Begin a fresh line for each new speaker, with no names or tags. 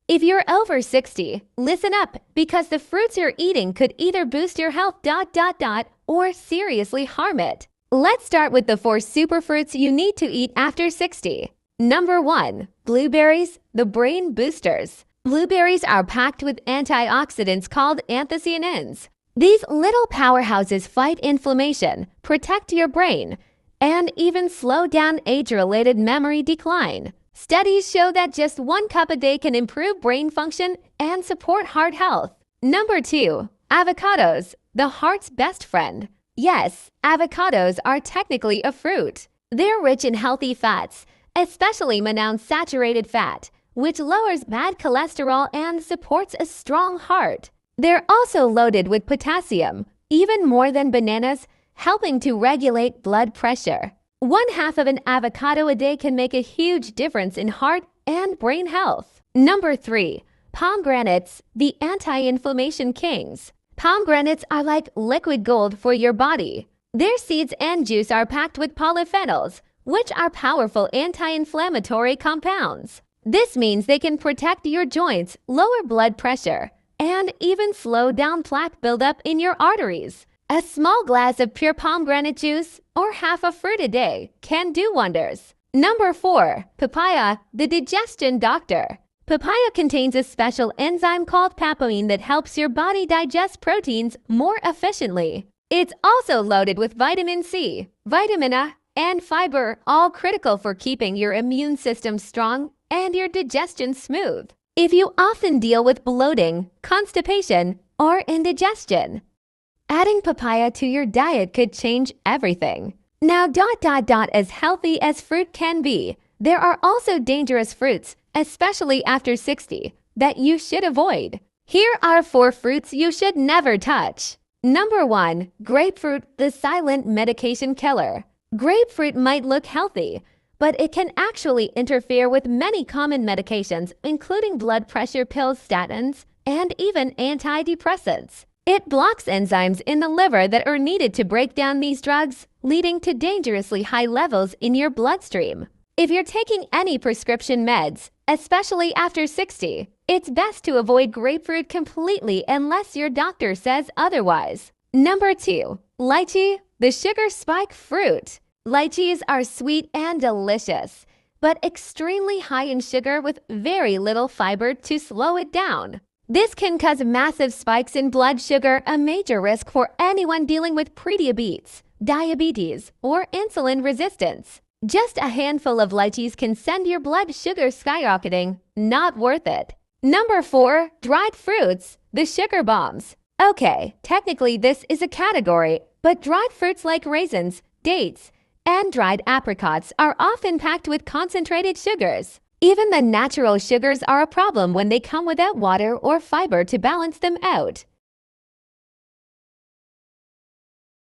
If you're over 60, listen up because the fruits you're eating could either boost your health or seriously harm it. Let's start with the 4 superfruits you need to eat after 60. Number 1. Blueberries, the brain boosters. Blueberries are packed with antioxidants called anthocyanins. These little powerhouses fight inflammation, protect your brain, and even slow down age-related memory decline. Studies show that just 1 cup a day can improve brain function and support heart health. Number 2. Avocados, the heart's best friend. Yes, avocados are technically a fruit. They're rich in healthy fats, especially monounsaturated fat, which lowers bad cholesterol and supports a strong heart. They're also loaded with potassium, even more than bananas, helping to regulate blood pressure. 1/2 of an avocado a day can make a huge difference in heart and brain health. Number 3. Pomegranates, the anti-inflammation kings. Pomegranates are like liquid gold for your body. Their seeds and juice are packed with polyphenols, which are powerful anti-inflammatory compounds. This means they can protect your joints, lower blood pressure, and even slow down plaque buildup in your arteries. A small glass of pure pomegranate juice or half a fruit a day can do wonders. Number 4. Papaya, the digestion doctor. Papaya contains a special enzyme called papain that helps your body digest proteins more efficiently. It's also loaded with vitamin C, vitamin A, and fiber, all critical for keeping your immune system strong and your digestion smooth. If you often deal with bloating, constipation, or indigestion, adding papaya to your diet could change everything. Now, as healthy as fruit can be, there are also dangerous fruits, especially after 60, that you should avoid. Here are 4 fruits you should never touch. Number 1. Grapefruit, the silent medication killer. Grapefruit might look healthy, but it can actually interfere with many common medications, including blood pressure pills, statins, and even antidepressants. It blocks enzymes in the liver that are needed to break down these drugs, leading to dangerously high levels in your bloodstream. If you're taking any prescription meds, especially after 60, it's best to avoid grapefruit completely unless your doctor says otherwise. Number 2. Lychee, the sugar spike fruit. Lychees are sweet and delicious, but extremely high in sugar with very little fiber to slow it down. This can cause massive spikes in blood sugar, a major risk for anyone dealing with prediabetes, diabetes, or insulin resistance. Just a handful of lychees can send your blood sugar skyrocketing. Not worth it. Number 4. Dried fruits, the sugar bombs. Okay, technically this is a category, but dried fruits like raisins, dates, and dried apricots are often packed with concentrated sugars. Even the natural sugars are a problem when they come without water or fiber to balance them out.